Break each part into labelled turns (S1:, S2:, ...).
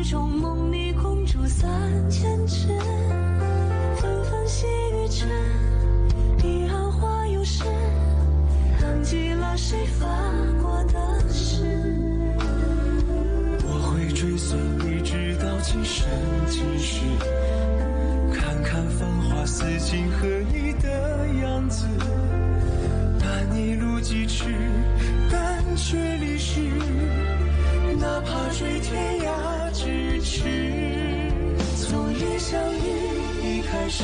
S1: 中梦里公主3000只，纷纷细雨之，彼岸花又是，藏记了谁发过的誓。
S2: 我会追随你直到今生今世，看看繁华似锦和你的样子，伴你路几尺，但却离世，哪怕追天涯咫尺。
S1: 从一相遇一开始，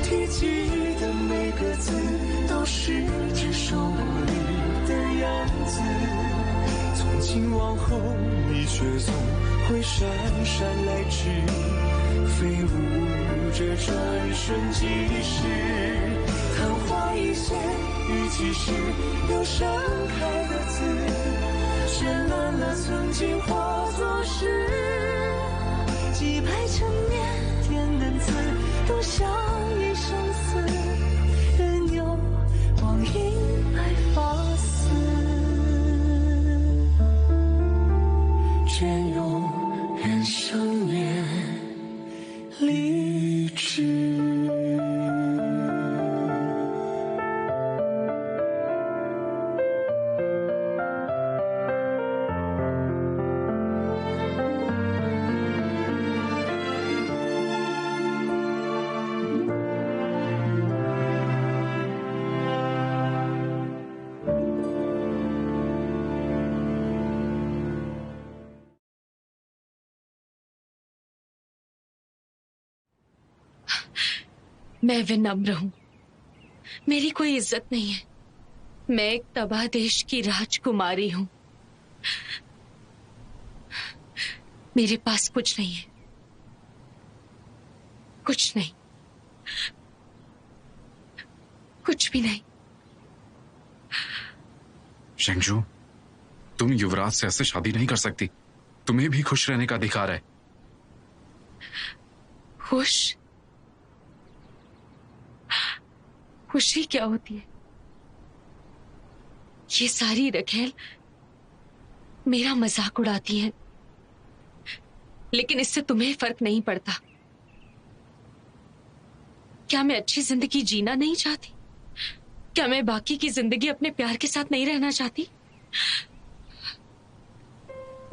S2: 提及的每个字都是这首歌里的样子，从今往后你却总会姗姗来迟，飞舞着转瞬即逝。
S1: 昙花一现
S2: 雨季时
S1: 又盛开的字，绚烂了曾经化作诗，几百陈年天恩赐，都像一生死，任由光阴来发丝，
S2: 愿永远相恋立志。
S3: मैं विनम्र हूं, मेरी कोई इज्जत नहीं है। मैं एक तबाह देश की राजकुमारी हूं। मेरे पास कुछ नहीं है, कुछ नहीं, कुछ भी नहीं।
S4: शेंगजू, तुम युवराज से ऐसे शादी नहीं कर सकती। तुम्हें भी खुश रहने का अधिकार है।
S3: खुश? खुशी क्या होती है? ये सारी रखेल मेरा मजाक उड़ाती है, लेकिन इससे तुम्हें फर्क नहीं पड़ता। क्या मैं अच्छी जिंदगी जीना नहीं चाहती? क्या मैं बाकी की जिंदगी अपने प्यार के साथ नहीं रहना चाहती?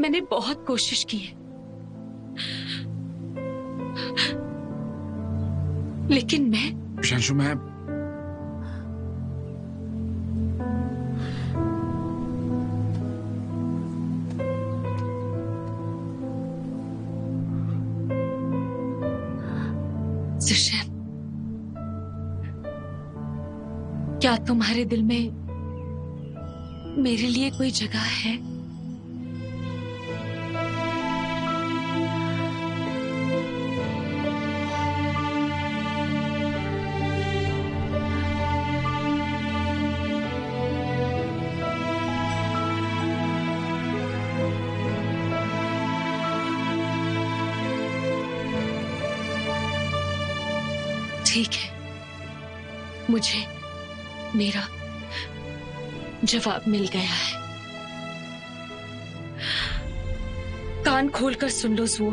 S3: मैंने बहुत कोशिश की है, लेकिन मैं
S4: शेंगजू, मैं
S3: ज़िशन, क्या तुम्हारे दिल में मेरे लिए कोई जगह है? ठीक है, मुझे मेरा जवाब मिल गया है। कान खोलकर सुन लो ज़ुओ,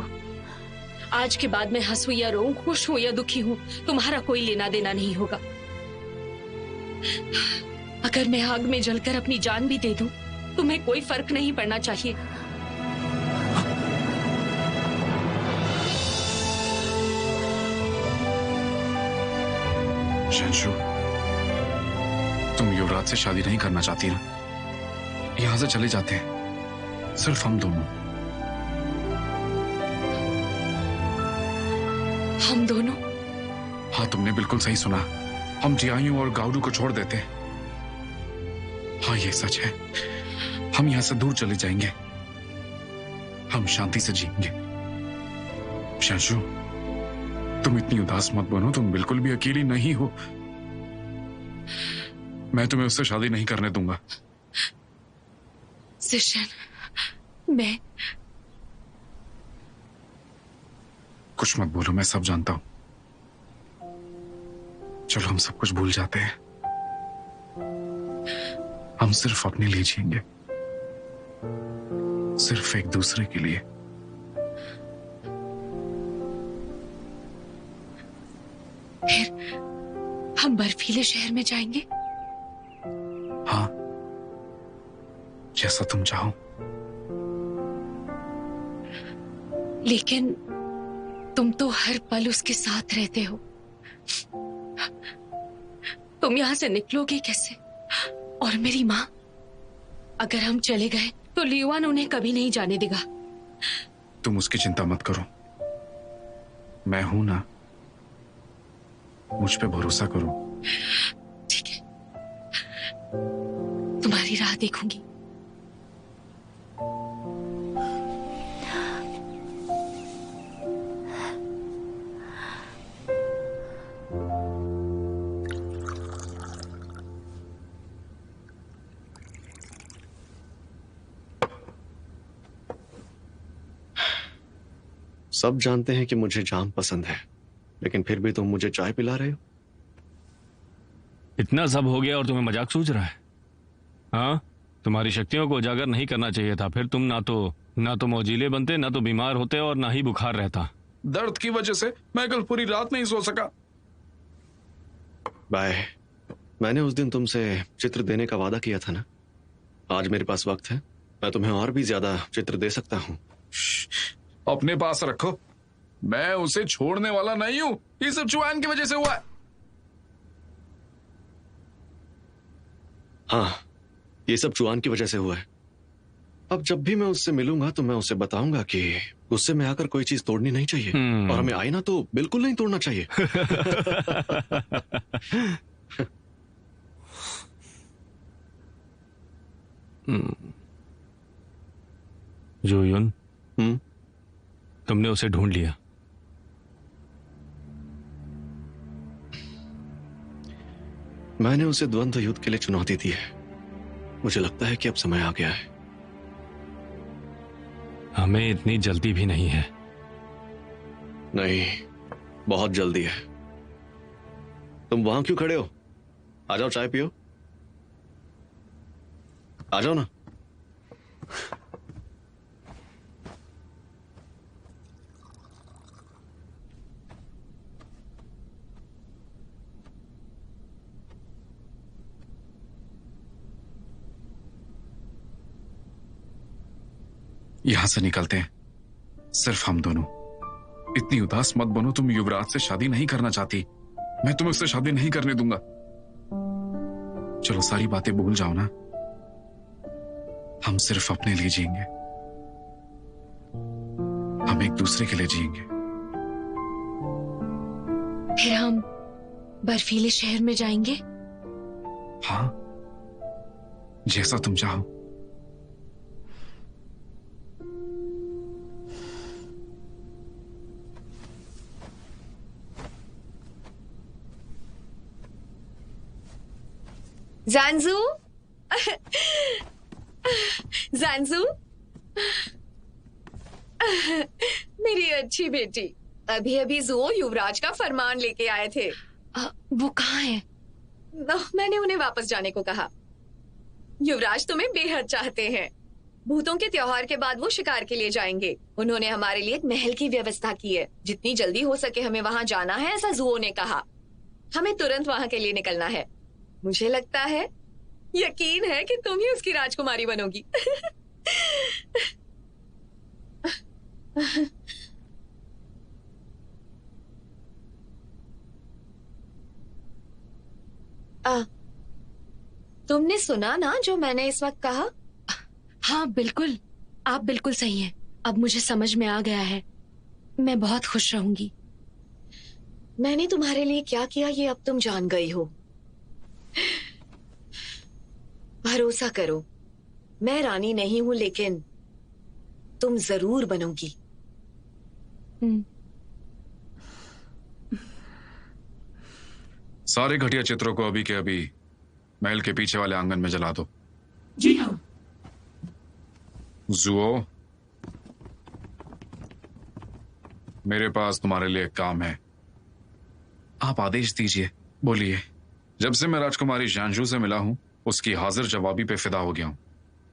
S3: आज के बाद मैं हंसूं या रोऊं, खुश हूं या दुखी हूं, तुम्हारा कोई लेना देना नहीं होगा। अगर मैं आग में जलकर अपनी जान भी दे दूं, तुम्हें कोई फर्क नहीं पड़ना चाहिए।
S4: शेंगजू, तुम युवराज से शादी नहीं करना चाहती ना? यहां से चले जाते हैं, सिर्फ हम दोनों।
S3: हम दोनों?
S4: हाँ, तुमने बिल्कुल सही सुना। हम जियायू और गाउडू को छोड़ देते हैं। हाँ, ये सच है। हम यहां से दूर चले जाएंगे। हम शांति से जिएंगे। शेंगजू, तुम इतनी उदास मत बनो। तुम बिल्कुल भी अकेली नहीं हो। मैं तुम्हें उससे शादी नहीं करने दूंगा।
S3: ज़िशन, मैं
S4: कुछ मत बोलो, मैं सब जानता हूं। चलो हम सब कुछ भूल जाते हैं। हम सिर्फ अपने लिए जिएंगे, सिर्फ एक दूसरे के लिए।
S3: फिर हम बर्फीले शहर में जाएंगे।
S4: हाँ, जैसा तुम चाहो।
S3: लेकिन तुम तो हर पल उसके साथ रहते हो। तुम यहां से निकलोगे कैसे? और मेरी माँ, अगर हम चले गए तो लियुआन उन्हें कभी नहीं जाने देगा।
S4: तुम उसकी चिंता मत करो, मैं हूं ना, मुझ पे भरोसा करो।
S3: ठीक है, तुम्हारी राह देखूंगी।
S5: सब जानते हैं कि मुझे जाम पसंद है, लेकिन फिर भी तुम मुझे चाय पिला रहे हो।
S6: इतना सब हो गया और तुम्हें मजाक सूझ रहा है? हाँ, तुम्हारी शक्तियों को उजागर नहीं करना चाहिए था। फिर तुम ना तो मौजीले बनते, ना तो बीमार होते और ना ही बुखार रहता।
S4: दर्द की वजह से मैं कल पूरी रात नहीं सो सका।
S5: बाय। मैंने उस दिन तुमसे चित्र देने का वादा किया था ना। आज मेरे पास वक्त है, मैं तुम्हें और भी ज्यादा चित्र दे सकता हूँ।
S4: अपने पास रखो, मैं उसे छोड़ने वाला नहीं हूं। ये सब चुआन की वजह से हुआ है।
S5: हाँ, ये सब चुआन की वजह से हुआ है। अब जब भी मैं उससे मिलूंगा तो मैं उसे बताऊंगा कि गुस्से में आकर कोई चीज तोड़नी नहीं चाहिए, और हमें आई ना तो बिल्कुल नहीं तोड़ना चाहिए।
S6: जोयुन, तुमने उसे ढूंढ लिया।
S5: मैंने उसे द्वंद्व युद्ध के लिए चुनौती दी है। मुझे लगता है कि अब समय आ गया है।
S6: हमें इतनी जल्दी भी नहीं है।
S5: नहीं, बहुत जल्दी है। तुम वहां क्यों खड़े हो? आ जाओ, चाय पियो। आ जाओ ना।
S4: यहां से निकलते हैं, सिर्फ हम दोनों। इतनी उदास मत बनो। तुम युवराज से शादी नहीं करना चाहती, मैं तुम्हें उससे शादी नहीं करने दूंगा। चलो, सारी बातें भूल जाओ ना। हम सिर्फ अपने लिए जिएंगे, हम एक दूसरे के लिए जिएंगे।
S3: फिर हम बर्फीले शहर में जाएंगे।
S4: हाँ, जैसा तुम चाहो।
S7: जानजू, जानजू, मेरी अच्छी बेटी, अभी अभी जुओ युवराज का फरमान लेके आए थे।
S3: वो कहाँ है?
S7: मैंने उन्हें वापस जाने को कहा। युवराज तुम्हें बेहद चाहते हैं। भूतों के त्योहार के बाद वो शिकार के लिए जाएंगे। उन्होंने हमारे लिए एक महल की व्यवस्था की है। जितनी जल्दी हो सके हमें वहां जाना है, ऐसा जुओ ने कहा। हमें तुरंत वहां के लिए निकलना है। मुझे लगता है, यकीन है कि तुम ही उसकी राजकुमारी बनोगी। तुमने सुना ना जो मैंने इस वक्त कहा?
S3: हाँ बिल्कुल, आप बिल्कुल सही हैं। अब मुझे समझ में आ गया है। मैं बहुत खुश रहूंगी।
S7: मैंने तुम्हारे लिए क्या किया ये अब तुम जान गई हो। भरोसा करो, मैं रानी नहीं हूं, लेकिन तुम जरूर बनोगी।
S4: सारे घटिया चित्रों को अभी के अभी महल के पीछे वाले आंगन में जला दो।
S3: जी हाँ।
S4: जुओ, मेरे पास तुम्हारे लिए एक काम है। आप आदेश दीजिए, बोलिए। जब से मैं राजकुमारी जानजू से मिला हूं, उसकी हाजिर जवाबी पे फिदा हो गया हूं।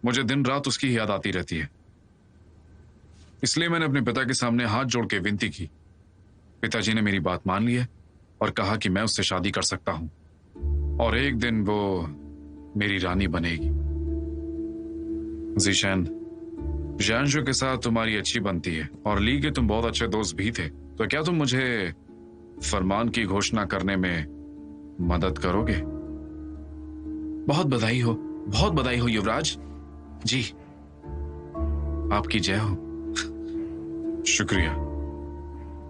S4: मुझे दिन रात उसकी याद आती रहती है। इसलिए मैंने अपने पिता के सामने हाथ जोड़ के विनती की। पिताजी ने मेरी बात मान ली है और कहा कि मैं उससे शादी कर सकता हूं और एक दिन वो मेरी रानी बनेगी। जीशैन, जानशु के साथ तुम्हारी अच्छी बनती है और ली के तुम बहुत अच्छे दोस्त भी थे, तो क्या तुम मुझे फरमान की घोषणा करने में मदद करोगे? बहुत बधाई हो युवराज जी, आपकी जय हो। शुक्रिया,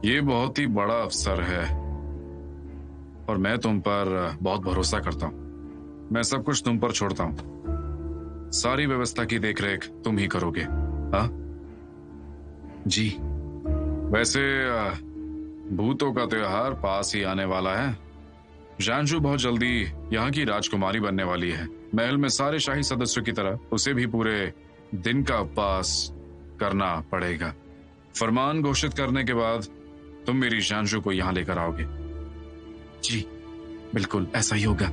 S4: ये बहुत ही बड़ा अवसर है और मैं तुम पर बहुत भरोसा करता हूं। मैं सब कुछ तुम पर छोड़ता हूं, सारी व्यवस्था की देखरेख तुम ही करोगे। हाँ जी। वैसे भूतों का त्योहार पास ही आने वाला है। जानशु बहुत जल्दी यहाँ की राजकुमारी बनने वाली है। महल में सारे शाही सदस्यों की तरह उसे भी पूरे दिन का उपवास करना पड़ेगा। फरमान घोषित करने के बाद तुम मेरी जानशु को यहाँ लेकर आओगे। जी बिल्कुल, ऐसा ही होगा।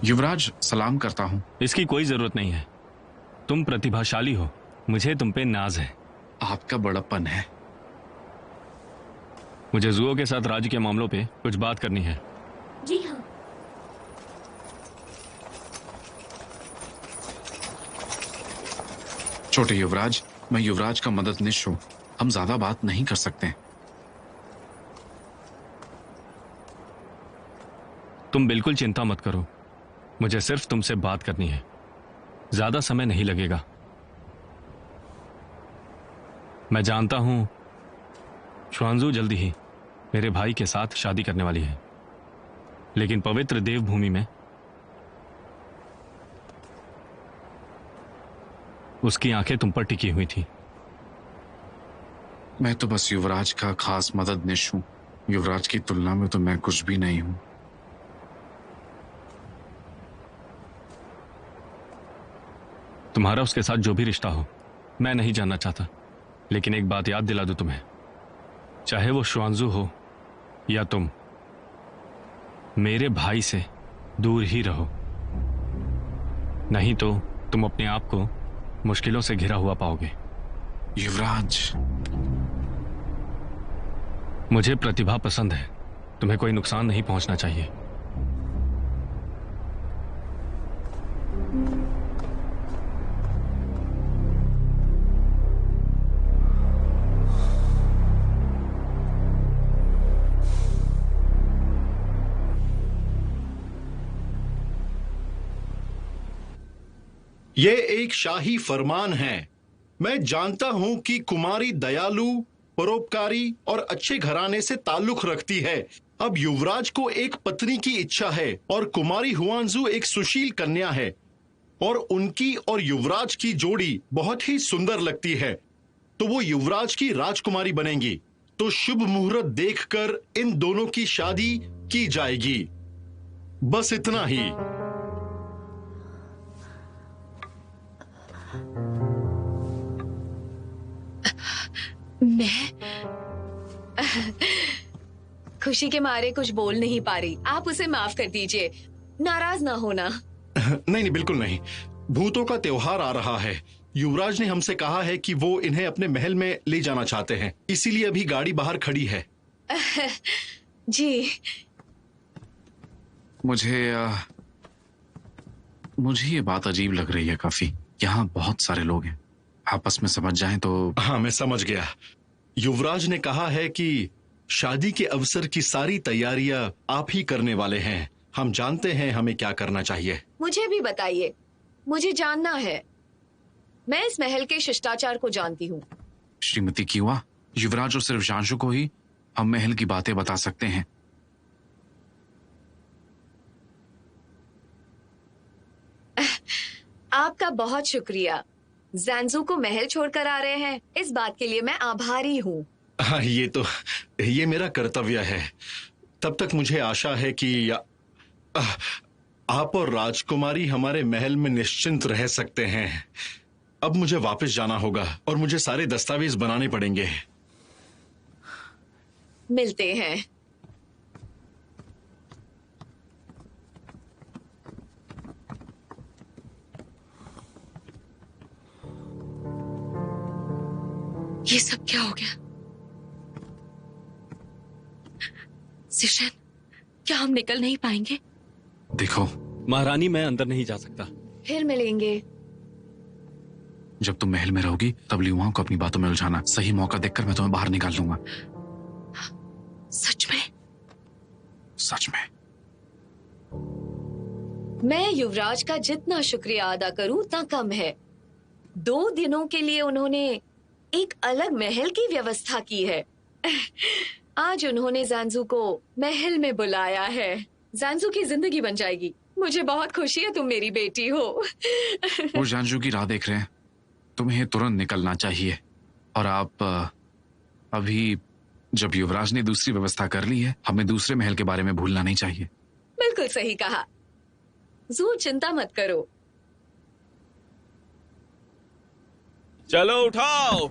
S4: युवराज, सलाम करता हूं।
S6: इसकी कोई जरूरत नहीं है, तुम प्रतिभाशाली हो, मुझे तुम पे नाज है।
S4: आपका बड़प्पन है।
S6: मुझे जुओ के साथ राज्य के मामलों पे कुछ बात करनी है।
S3: जी हाँ।
S4: छोटे युवराज, मैं युवराज का मददनीश हूं, हम ज्यादा बात नहीं कर सकते।
S6: तुम बिल्कुल चिंता मत करो, मुझे सिर्फ तुमसे बात करनी है, ज्यादा समय नहीं लगेगा। मैं जानता हूं श्वांजू जल्दी ही मेरे भाई के साथ शादी करने वाली है, लेकिन पवित्र देवभूमि में उसकी आंखें तुम पर टिकी हुई थी।
S4: मैं तो बस युवराज का खास मददनीश हूं। युवराज की तुलना में तो मैं कुछ भी नहीं हूं।
S6: तुम्हारा उसके साथ जो भी रिश्ता हो, मैं नहीं जानना चाहता, लेकिन एक बात याद दिला दूं तुम्हें, चाहे वो श्वांजू हो या तुम, मेरे भाई से दूर ही रहो, नहीं तो तुम अपने आप को मुश्किलों से घिरा हुआ पाओगे।
S4: युवराज,
S6: मुझे प्रतिभा पसंद है, तुम्हें कोई नुकसान नहीं पहुंचना चाहिए।
S8: ये एक शाही फरमान है। मैं जानता हूं कि कुमारी दयालु, परोपकारी और अच्छे घराने से ताल्लुक रखती है। अब युवराज को एक पत्नी की इच्छा है और कुमारी हुआंजू एक सुशील कन्या है और उनकी और युवराज की जोड़ी बहुत ही सुंदर लगती है, तो वो युवराज की राजकुमारी बनेंगी। तो शुभ मुहूर्त देखकर इन दोनों की शादी की जाएगी। बस इतना ही।
S7: मैं खुशी के मारे कुछ बोल नहीं पा रही। आप उसे माफ कर दीजिए, नाराज ना होना।
S8: नहीं, बिल्कुल नहीं। भूतों का त्योहार आ रहा है। युवराज ने हमसे कहा है कि वो इन्हें अपने महल में ले जाना चाहते हैं, इसीलिए अभी गाड़ी बाहर खड़ी है।
S7: जी।
S4: मुझे ये बात अजीब लग रही है काफी। यहाँ बहुत सारे लोग हैं, आपस में समझ जाएं तो।
S8: हाँ, मैं समझ गया। युवराज ने कहा है कि शादी के अवसर की सारी तैयारियां आप ही करने वाले हैं। हम जानते हैं हमें क्या करना चाहिए।
S7: मुझे भी बताइए, मुझे जानना है। मैं इस महल के शिष्टाचार को जानती हूँ।
S4: श्रीमती कीवा, युवराज और सिर्फ जानशु को ही हम महल की बातें बता सकते हैं।
S7: आपका बहुत शुक्रिया। ज़ैंजू को महल छोड़कर आ रहे हैं, इस बात के लिए मैं आभारी हूँ।
S8: हाँ, ये मेरा कर्तव्य है। तब तक मुझे आशा है कि आप और राजकुमारी हमारे महल में निश्चिंत रह सकते हैं। अब मुझे वापस जाना होगा और मुझे सारे दस्तावेज बनाने पड़ेंगे।
S7: मिलते हैं।
S3: ये सब क्या हो गया? जिशन, क्या हम निकल नहीं पाएंगे?
S4: देखो
S6: महारानी, मैं अंदर नहीं जा सकता।
S7: फिर मिलेंगे।
S4: जब तुम महल में रहोगी तब लियुआंग को अपनी बातों में उलझाना। सही मौका देखकर मैं तुम्हें बाहर निकाल लूंगा।
S3: सच में?
S4: सच में।
S7: मैं युवराज का जितना शुक्रिया अदा करूं उतना कम है। 2 दिनों के लिए उन्होंने एक अलग महल की व्यवस्था की है। आज उन्होंने जानजू को महल में बुलाया है। जानजू की जिंदगी बन जाएगी। मुझे बहुत खुशी है तुम मेरी बेटी हो।
S4: वो जानजू की राह देख रहे हैं। तुम्हें तुरंत निकलना चाहिए। और आप अभी जब युवराज ने दूसरी व्यवस्था कर ली है, हमें दूसरे महल के बारे में भूलना नहीं चाहिए।
S7: बिल्कुल सही कहा। जू, चिंता मत करो।
S6: चलो उठाओ।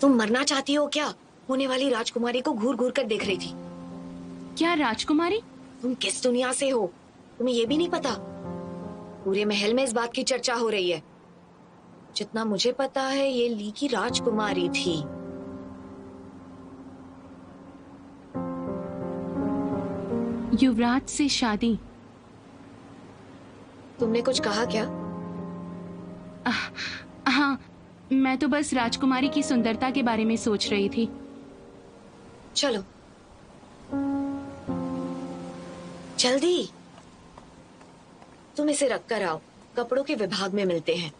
S7: तुम मरना चाहती हो क्या? होने वाली राजकुमारी को घूर घूर कर देख रही थी।
S3: क्या राजकुमारी?
S7: तुम किस दुनिया से हो? तुम्हें ये भी नहीं पता? पूरे महल में इस बात की चर्चा हो रही है। जितना मुझे पता है ये ली की राजकुमारी थी।
S3: युवराज से शादी?
S7: तुमने कुछ कहा क्या?
S3: हाँ, मैं तो बस राजकुमारी की सुंदरता के बारे में सोच रही थी।
S7: चलो जल्दी, तुम इसे रख कर आओ। कपड़ों के विभाग में मिलते हैं।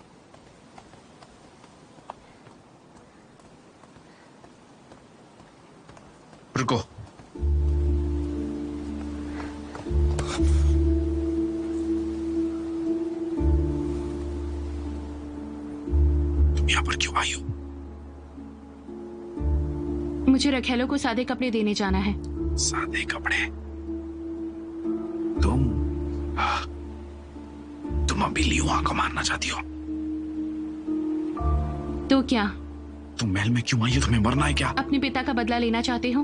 S4: रुको। तुम यहाँ पर क्यों आई हो?
S3: मुझे रखेलो को सादे कपड़े देने जाना है।
S4: सादे कपड़े? तुम अभी लियुआंग को मारना चाहती हो?
S3: तो क्या?
S4: तुम महल में क्यों आई हो? तुम्हें मरना है क्या?
S3: अपने पिता का बदला लेना चाहते हो?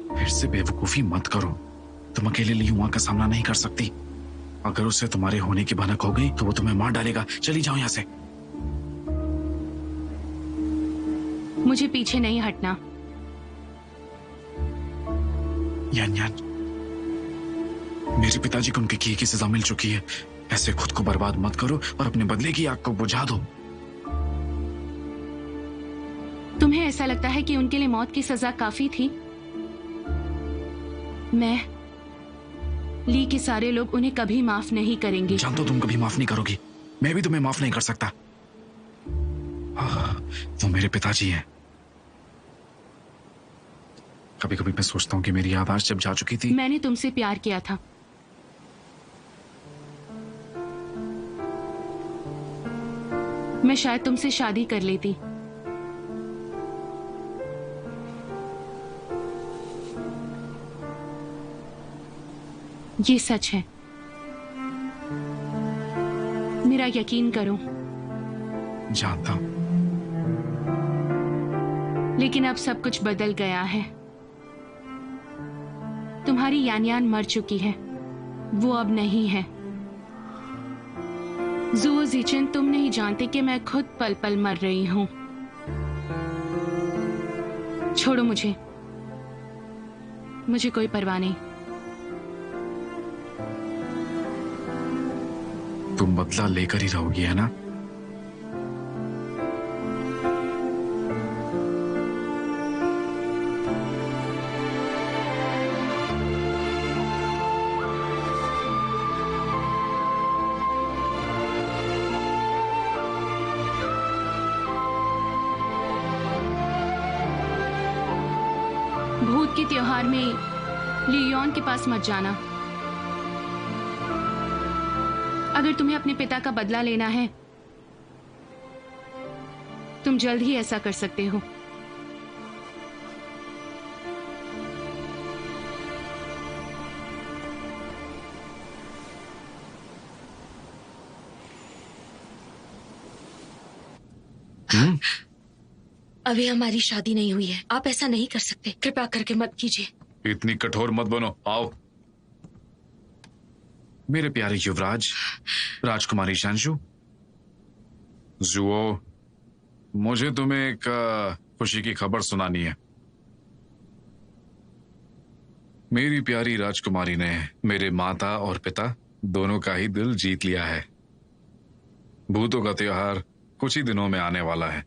S4: फिर से बेवकूफी मत करो। तुम अकेले लियुआंग का सामना नहीं कर सकती। अगर उसे तुम्हारे होने की भनक हो गई तो वो तुम्हें मार डालेगा। चली जाओ यहाँ से।
S3: मुझे पीछे नहीं हटना।
S4: यान यान, मेरे पिताजी को उनके किए की सजा मिल चुकी है। ऐसे खुद को बर्बाद मत करो और अपने बदले की आग को बुझा दो।
S3: तुम्हें ऐसा लगता है कि उनके लिए मौत की सजा काफी थी? ली के सारे लोग उन्हें कभी माफ नहीं करेंगे।
S4: जानता हूं तुम कभी माफ नहीं करोगी। मैं भी तुम्हें माफ नहीं कर सकता। वो मेरे पिताजी हैं। कभी कभी मैं सोचता हूँ कि मेरी आवाज जब जा चुकी थी।
S3: मैंने तुमसे प्यार किया था। मैं शायद तुमसे शादी कर लेती। ये सच है, मेरा यकीन करो।
S4: जानता हूं।
S3: लेकिन अब सब कुछ बदल गया है। तुम्हारी यान यान मर चुकी है, वो अब नहीं है। ज़ुओ ज़िचेन, तुम नहीं जानते कि मैं खुद पल पल मर रही हूं।
S9: छोड़ो मुझे कोई परवाह नहीं।
S4: तुम बदला लेकर ही रहोगी, है ना?
S9: भूत के त्योहार में लियोन के पास मत जाना। अगर तुम्हें अपने पिता का बदला लेना है, तुम जल्द ही ऐसा कर सकते हो।
S3: अभी हमारी शादी नहीं हुई है, आप ऐसा नहीं कर सकते। कृपया करके मत कीजिए।
S4: इतनी कठोर मत बनो। आओ। मेरे प्यारे युवराज, राजकुमारी शांशु, जुओ, मुझे तुम्हें एक खुशी की खबर सुनानी है। मेरी प्यारी राजकुमारी ने मेरे माता और पिता दोनों का ही दिल जीत लिया है। भूतों का त्योहार कुछ ही दिनों में आने वाला है।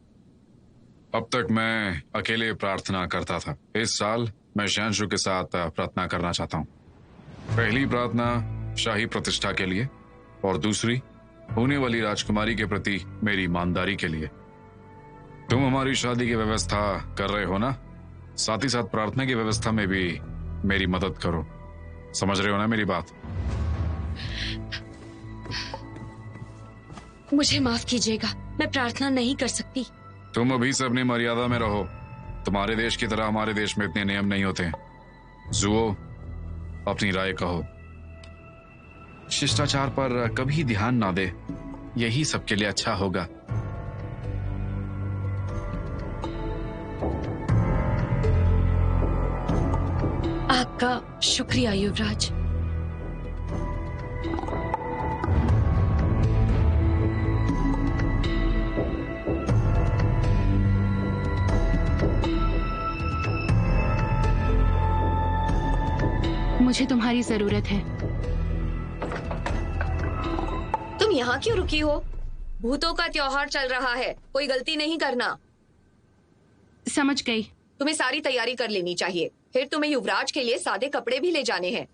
S4: अब तक मैं अकेले प्रार्थना करता था। इस साल मैं शांशु के साथ प्रार्थना करना चाहता हूँ। पहली प्रार्थना शाही प्रतिष्ठा के लिए और दूसरी होने वाली राजकुमारी के प्रति मेरी ईमानदारी के लिए। तुम हमारी शादी की व्यवस्था कर रहे हो ना? साथ ही साथ प्रार्थना की व्यवस्था में भी मेरी मदद करो। समझ रहे हो ना मेरी बात?
S3: मुझे माफ कीजिएगा, मैं प्रार्थना नहीं कर सकती।
S4: तुम अभी से अपनी मर्यादा में रहो। तुम्हारे देश की तरह हमारे देश में इतने नियम नहीं होते हैं। जुओ, अपनी राय कहो। शिष्टाचार पर कभी ध्यान ना दे, यही सबके लिए अच्छा होगा।
S3: आपका शुक्रिया युवराज।
S9: मुझे तुम्हारी जरूरत है।
S7: तुम यहाँ क्यों रुकी हो? भूतों का त्योहार चल रहा है, कोई गलती नहीं करना।
S9: समझ गई।
S7: तुम्हें सारी तैयारी कर लेनी चाहिए। फिर तुम्हें युवराज के लिए सादे कपड़े भी ले जाने हैं।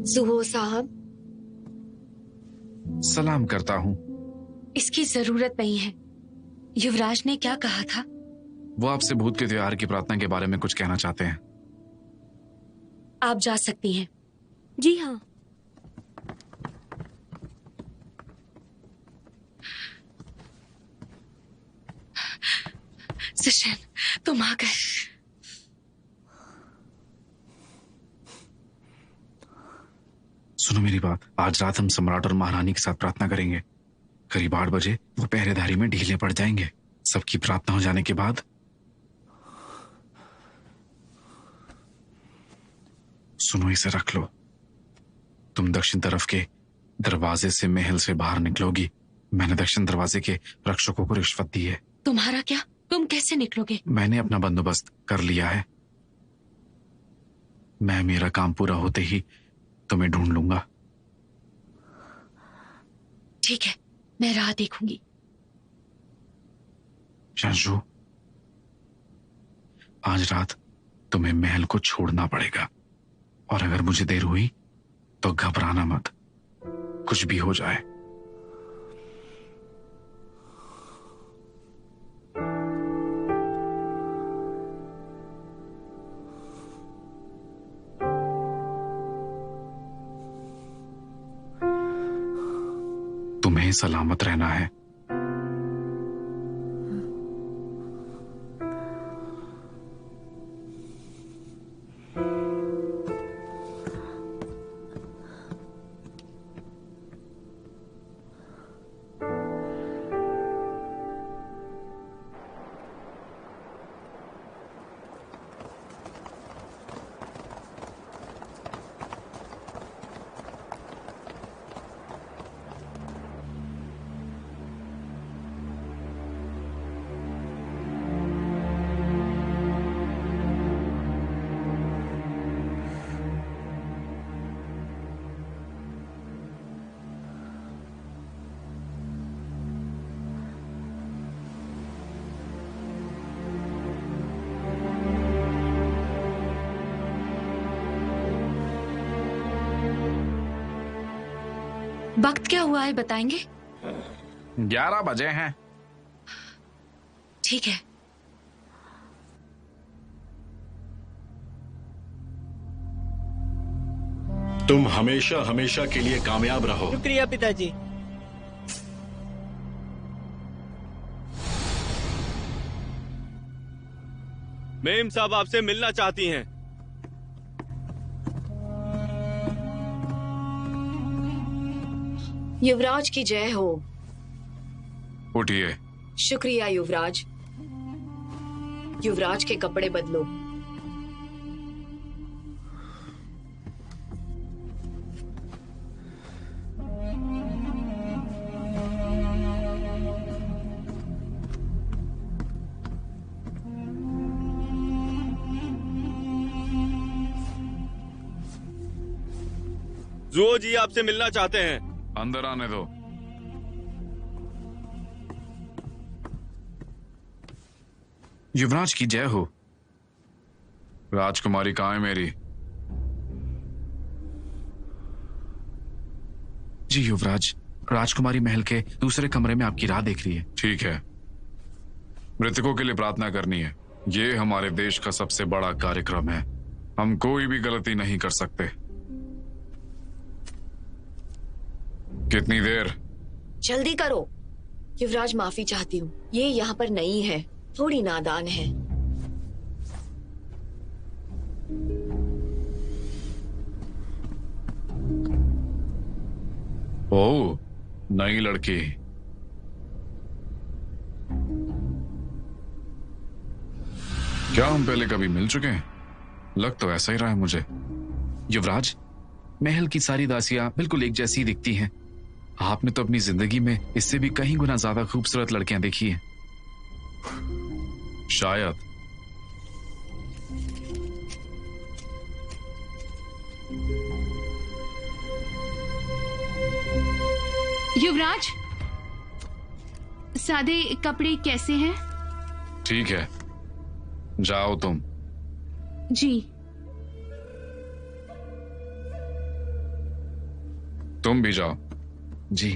S7: जुहो साहब,
S4: सलाम करता हूँ।
S3: इसकी जरूरत नहीं है। युवराज ने क्या कहा था?
S4: वो आपसे भूत के त्योहार की प्रार्थना के बारे में कुछ कहना चाहते हैं।
S3: आप जा सकती हैं।
S10: जी हाँ।
S3: सुशन, तुम आ गए।
S4: सुनो मेरी बात, आज रात हम सम्राट और महारानी के साथ प्रार्थना करेंगे। करीब 8 बजे वो पहरेदारी में ढीले पड़ जाएंगे। सबकी प्रार्थना हो जाने के बाद सुनो, इसे रख लो। तुम दक्षिण तरफ के दरवाजे से महल से बाहर निकलोगी। मैंने दक्षिण दरवाजे के रक्षकों को रिश्वत दी है।
S3: तुम्हारा क्या? तुम कैसे निकलोगे?
S4: मैंने अपना बंदोबस्त कर लिया है। मैं मेरा काम पूरा होते ही तुम्हें ढूंढ लूंगा।
S3: ठीक है, मैं राह देखूंगी।
S4: शांशु, आज रात तुम्हें महल को छोड़ना पड़ेगा और अगर मुझे देर हुई तो घबराना मत, कुछ भी हो जाए। तुम्हें सलामत रहना है।
S3: वक्त क्या हुआ है बताएंगे?
S4: 11 बजे हैं।
S3: ठीक है।
S8: तुम हमेशा हमेशा के लिए कामयाब रहो।
S10: शुक्रिया पिताजी।
S6: मेम साहब आपसे मिलना चाहती हैं।
S7: युवराज की जय हो।
S4: उठिए।
S7: शुक्रिया युवराज। युवराज के कपड़े बदलो।
S6: जुओ जी आपसे मिलना चाहते हैं।
S4: अंदर आने दो। युवराज की जय हो। राजकुमारी कहाँ है मेरी? जी युवराज, राजकुमारी महल के दूसरे कमरे में आपकी राह देख रही है। ठीक है। मृतकों के लिए प्रार्थना करनी है। ये हमारे देश का सबसे बड़ा कार्यक्रम है। हम कोई भी गलती नहीं कर सकते। कितनी देर?
S7: जल्दी करो। युवराज माफी चाहती हूँ, ये यहाँ पर नई है, थोड़ी नादान है।
S4: ओह, नई लड़की। क्या हम पहले कभी मिल चुके हैं? लग तो ऐसा ही रहा है मुझे। युवराज, महल की सारी दासियां बिल्कुल एक जैसी दिखती हैं। आपने तो अपनी जिंदगी में इससे भी कहीं गुना ज्यादा खूबसूरत लड़कियां देखी हैं। शायद।
S9: युवराज, सादे कपड़े कैसे हैं?
S4: ठीक है, जाओ तुम।
S9: जी।
S4: तुम भी जाओ। जी।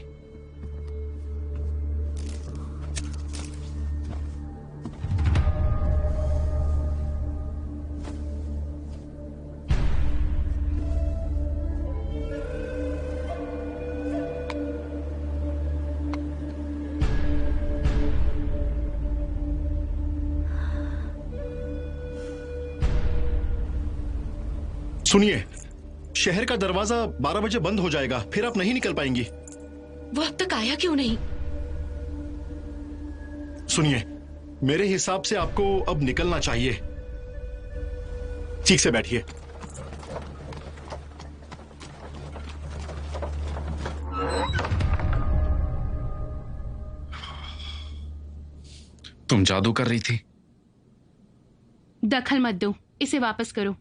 S8: सुनिए, शहर का दरवाजा 12 बजे बंद हो जाएगा, फिर आप नहीं निकल पाएंगी।
S3: वो अब तक आया क्यों नहीं?
S8: सुनिए, मेरे हिसाब से आपको अब निकलना चाहिए। ठीक से बैठिए।
S4: तुम जादू कर रही थी?
S9: दखल मत दो, इसे वापस करो।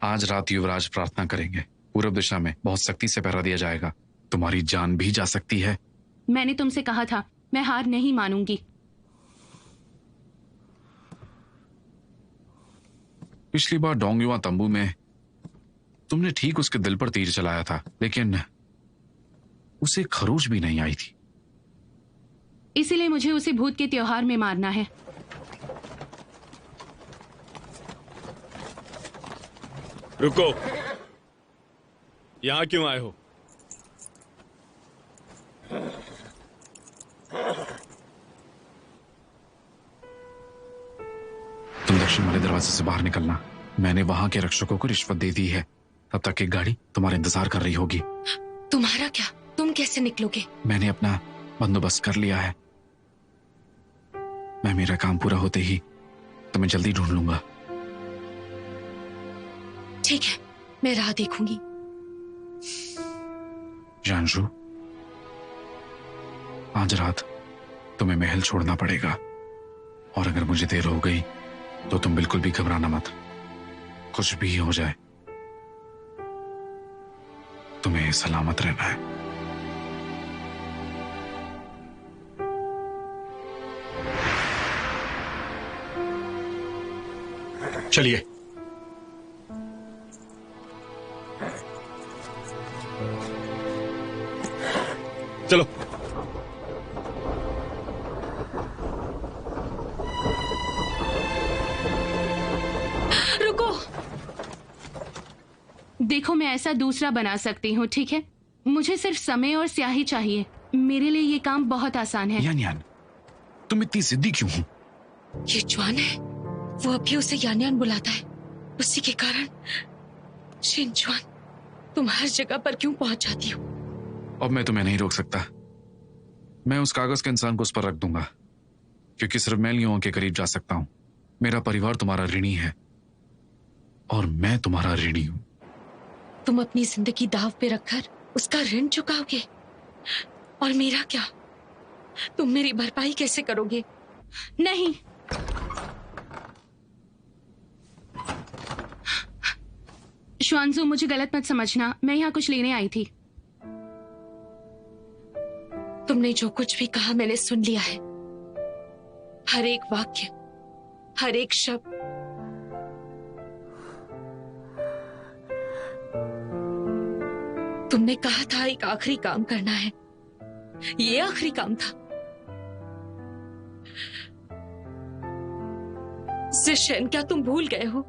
S4: आज रात युवराज प्रार्थना करेंगे। पूर्व दिशा में बहुत सख्ती से पहरा दिया जाएगा। तुम्हारी जान भी जा सकती है।
S9: मैंने तुमसे कहा था, मैं हार नहीं मानूंगी।
S4: पिछली बार डोंगयुआ तंबू में तुमने ठीक उसके दिल पर तीर चलाया था, लेकिन उसे खरोच भी नहीं आई थी।
S9: इसीलिए मुझे उसे भूत के त्योहार में मारना है।
S6: रुको, यहां क्यों आए हो?
S4: तुम दक्षिण वाले दरवाजे से बाहर निकलना। मैंने वहां के रक्षकों को रिश्वत दे दी है। तब तक एक गाड़ी तुम्हारा इंतजार कर रही होगी।
S3: तुम्हारा क्या? तुम कैसे निकलोगे?
S4: मैंने अपना बंदोबस्त कर लिया है। मैं मेरा काम पूरा होते ही तुम्हें जल्दी ढूंढ लूंगा।
S3: ठीक है, मैं राह देखूंगी।
S4: जानशू, आज रात तुम्हें महल छोड़ना पड़ेगा, और अगर मुझे देर हो गई तो तुम बिल्कुल भी घबराना मत। कुछ भी हो जाए, तुम्हें सलामत रहना है।
S8: चलिए।
S4: चलो।
S3: रुको।
S9: देखो, मैं ऐसा दूसरा बना सकती हूँ, ठीक है? मुझे सिर्फ समय और स्याही चाहिए। मेरे लिए ये काम बहुत आसान है।
S4: यान यान, तुम इतनी जिद्दी क्यों हो?
S3: ये जुआन है, वो अभी उसे यान यान बुलाता है। उसी के कारण शिन जुआन, तुम हर जगह पर क्यों पहुंच जाती हो?
S4: अब मैं तुम्हें नहीं रोक सकता। मैं उस कागज के इंसान को उस पर रख दूंगा, क्योंकि सिर्फ मैं लियों के करीब जा सकता हूं। मेरा परिवार तुम्हारा ऋणी है और मैं तुम्हारा ऋणी हूं।
S3: तुम अपनी जिंदगी दांव पे रखकर उसका ऋण चुकाओगे, और मेरा क्या? तुम मेरी भरपाई कैसे करोगे?
S9: नहीं, श्वानजू, मुझे गलत मत समझना। मैं यहाँ कुछ लेने आई थी।
S3: तुमने जो कुछ भी कहा मैंने सुन लिया है। हर एक वाक्य, हर एक शब्द। तुमने कहा था एक आखिरी काम करना है। ये आखिरी काम था। जिशन, क्या तुम भूल गए हो?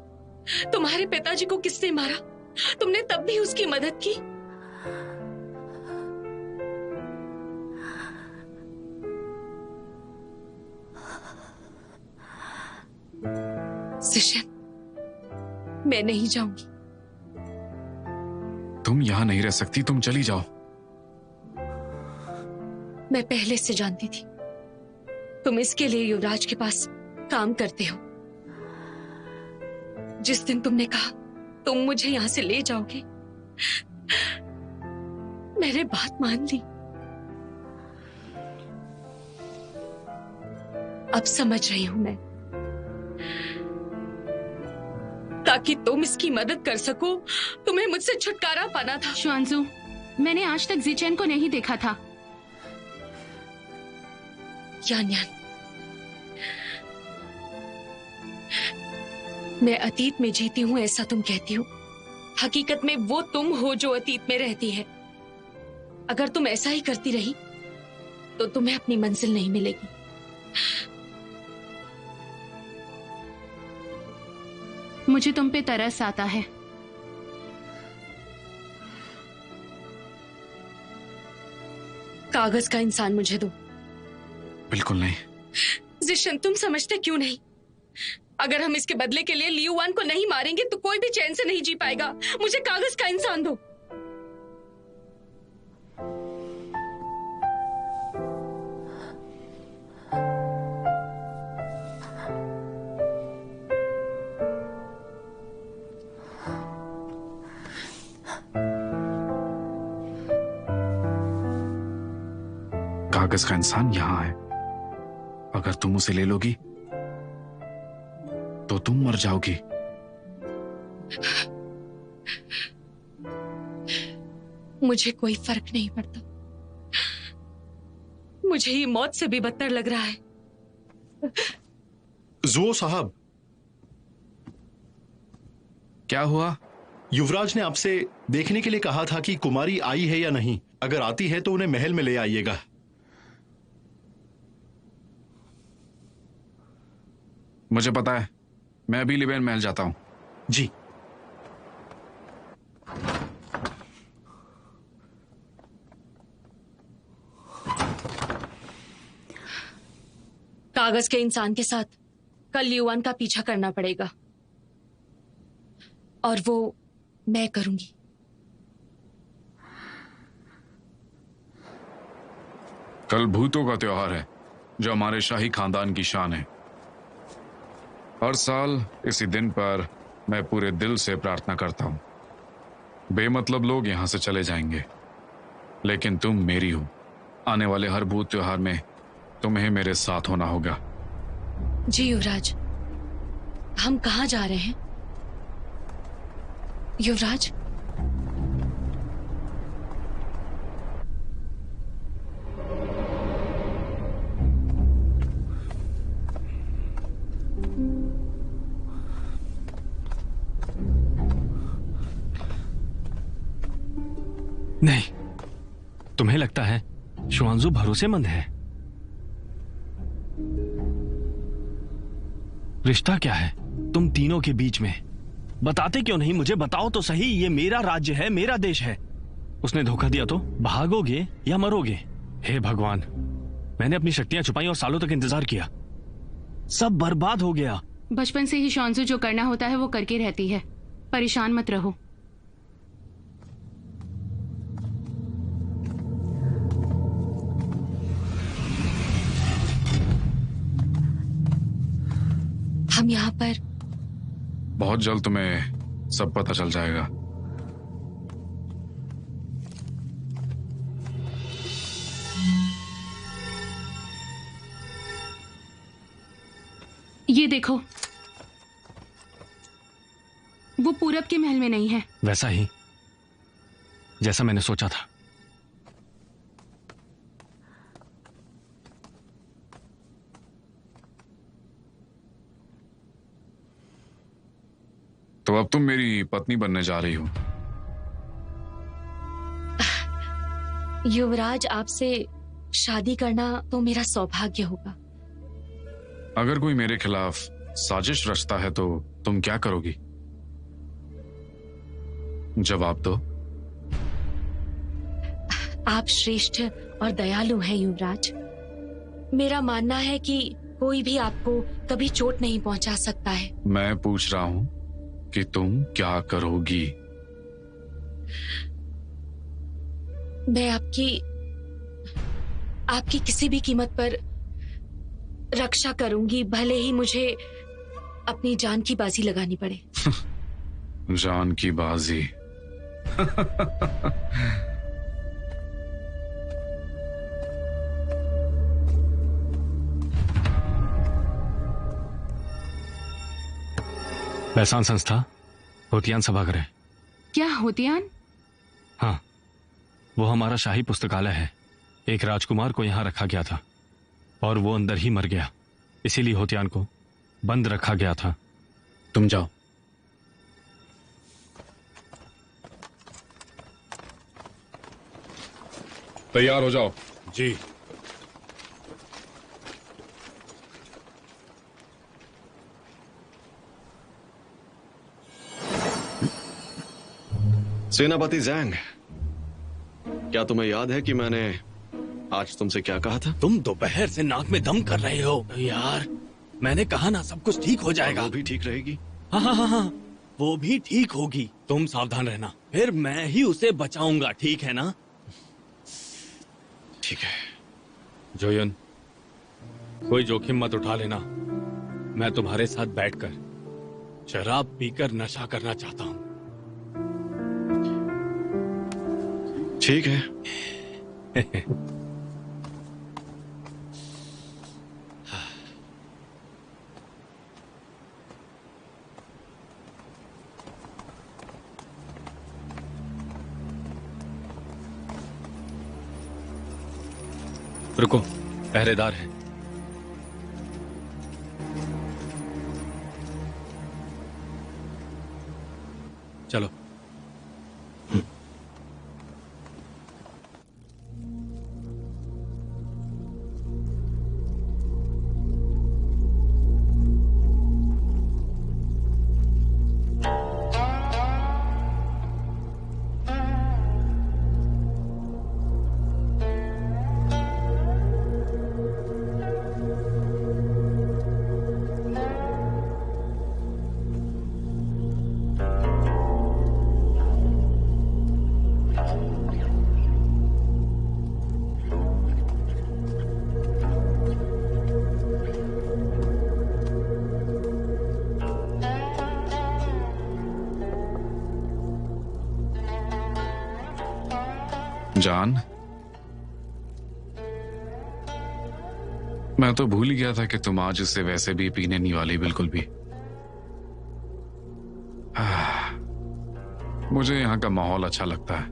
S3: तुम्हारे पिताजी को किसने मारा? तुमने तब भी उसकी मदद की। जिशन, मैं नहीं जाऊंगी।
S4: तुम यहां नहीं रह सकती, तुम चली जाओ।
S3: मैं पहले से जानती थी तुम इसके लिए युवराज के पास काम करते हो। जिस दिन तुमने कहा तुम मुझे यहां से ले जाओगे, मैंने बात मान ली। अब समझ रही हूं मैं, ताकि तुम इसकी मदद कर सको, तुम्हें मुझसे छुटकारा पाना था।
S9: श्वानजू, मैंने आज तक जिचेन को नहीं देखा था।
S3: यान यान, मैं अतीत में जीती हूं ऐसा तुम कहती हो। हकीकत में वो तुम हो जो अतीत में रहती है। अगर तुम ऐसा ही करती रही तो तुम्हें अपनी मंजिल नहीं मिलेगी।
S9: मुझे तुम पे तरस आता है।
S3: कागज का इंसान मुझे दो।
S4: बिल्कुल नहीं।
S3: जिशन, तुम समझते क्यों नहीं? अगर हम इसके बदले के लिए लियुआन को नहीं मारेंगे तो कोई भी चैन से नहीं जी पाएगा। मुझे कागज का इंसान दो।
S4: कागज का इंसान यहां है। अगर तुम उसे ले लोगी तो तुम मर जाओगी।
S3: मुझे कोई फर्क नहीं पड़ता। मुझे ये मौत से भी बदतर लग रहा है।
S8: जुओ साहब,
S4: क्या हुआ?
S8: युवराज ने आपसे देखने के लिए कहा था कि कुमारी आई है या नहीं। अगर आती है तो उन्हें महल में ले आइएगा।
S4: मुझे पता है, मैं अभी लिबेन महल जाता हूं।
S8: जी।
S3: कागज के इंसान के साथ कल लियुआन का पीछा करना पड़ेगा, और वो मैं करूंगी।
S4: कल भूतों का त्योहार है जो हमारे शाही खानदान की शान है। हर साल इसी दिन पर मैं पूरे दिल से प्रार्थना करता हूं। बेमतलब लोग यहां से चले जाएंगे, लेकिन तुम मेरी हो। आने वाले हर भूत त्योहार में तुम्हें मेरे साथ होना होगा।
S3: जी युवराज, हम कहाँ जा रहे हैं? युवराज,
S6: नहीं, तुम्हें लगता है शुआंजू भरोसेमंद है। रिश्ता क्या है तुम तीनों के बीच में? बताते क्यों नहीं? मुझे बताओ तो सही। ये मेरा राज्य है, मेरा देश है। उसने धोखा दिया तो भागोगे या मरोगे? हे भगवान, मैंने अपनी शक्तियां छुपाई और सालों तक इंतजार किया, सब बर्बाद हो गया।
S9: बचपन से ही शुआंजू जो करना होता है वो करके रहती है, परेशान मत रहो।
S3: हम यहाँ पर
S4: बहुत जल्द तुम्हें सब पता चल जाएगा।
S9: ये देखो, वो पूरब के महल में नहीं है।
S6: वैसा ही जैसा मैंने सोचा था।
S4: तो अब तुम मेरी पत्नी बनने जा रही हो।
S3: युवराज, आपसे शादी करना तो मेरा सौभाग्य होगा।
S4: अगर कोई मेरे खिलाफ साजिश रचता है तो तुम क्या करोगी? जवाब दो।
S3: आप श्रेष्ठ और दयालु हैं युवराज। मेरा मानना है कि कोई भी आपको कभी चोट नहीं पहुंचा सकता है।
S4: मैं पूछ रहा हूं कि तुम क्या करोगी?
S3: मैं आपकी किसी भी कीमत पर रक्षा करूंगी, भले ही मुझे अपनी जान की बाजी लगानी पड़े।
S4: जान की बाजी?
S6: बैसान संस्था, होतियान सभागृह।
S9: क्या होतियान?
S6: हाँ, वो हमारा शाही पुस्तकालय है। एक राजकुमार को यहाँ रखा गया था और वो अंदर ही मर गया, इसीलिए होतियान को बंद रखा गया था। तुम जाओ।
S4: तैयार हो जाओ।
S6: जी।
S5: सेनापति जैंग, क्या तुम्हें याद है कि मैंने आज तुमसे क्या कहा था?
S10: तुम दोपहर से नाक में दम कर रहे हो यार। मैंने कहा ना सब कुछ ठीक हो जाएगा।
S5: वो भी ठीक रहेगी।
S10: हाँ हाँ हाँ हाँ, वो भी ठीक होगी। तुम सावधान रहना, फिर मैं ही उसे बचाऊंगा, ठीक है ना?
S5: ठीक है।
S6: जोयन, कोई जोखिम मत उठा लेना। मैं तुम्हारे साथ बैठकर शराब पीकर नशा करना चाहता हूँ।
S5: ठीक है।
S6: रुको, पहरेदार है। चलो।
S4: जान, मैं तो भूल ही गया था कि तुम आज उससे वैसे भी पीने नहीं वाली, बिल्कुल भी। मुझे यहाँ का माहौल अच्छा लगता है।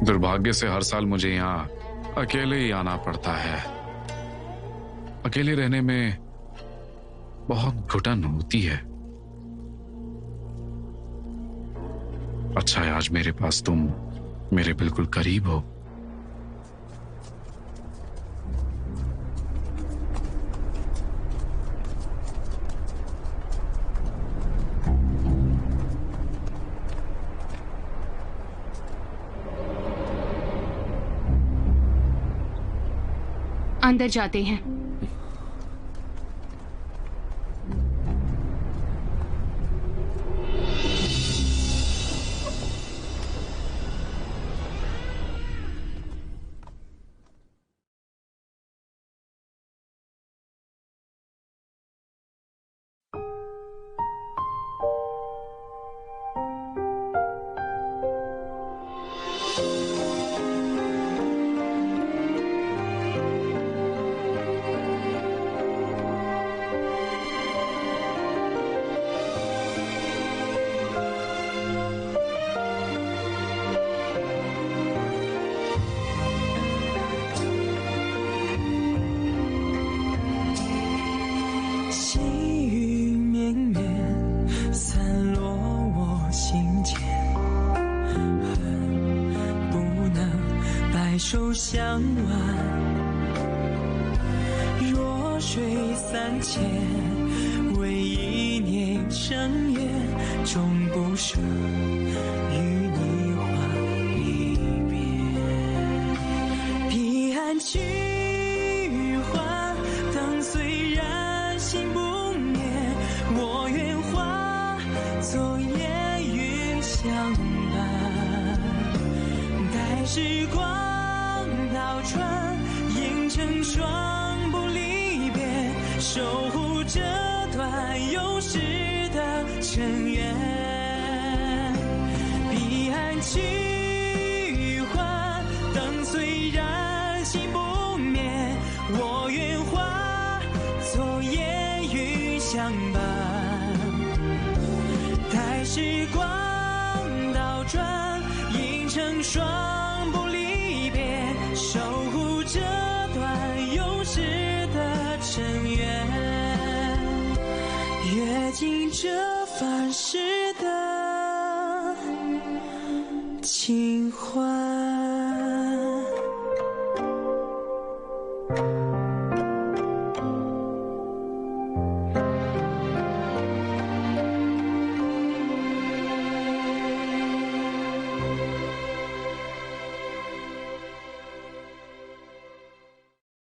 S4: दुर्भाग्य से हर साल मुझे यहाँ अकेले ही आना पड़ता है। अकेले रहने में बहुत घुटन होती है। अच्छा है आज मेरे पास तुम मेरे बिल्कुल करीब हो।
S9: अंदर जाते हैं।
S1: 手相挽，弱水三千，为一念生缘，终不舍与你话离别。彼岸去还，灯虽然心不灭，我愿化作烟云相伴，待时光倒转，映成双不离别，守护这段永世的尘缘。彼岸去还，灯虽然心不灭，我愿化作烟云相伴，待时光倒转，映成双不离别，守护这段永世的尘缘，阅尽这凡世的情怀。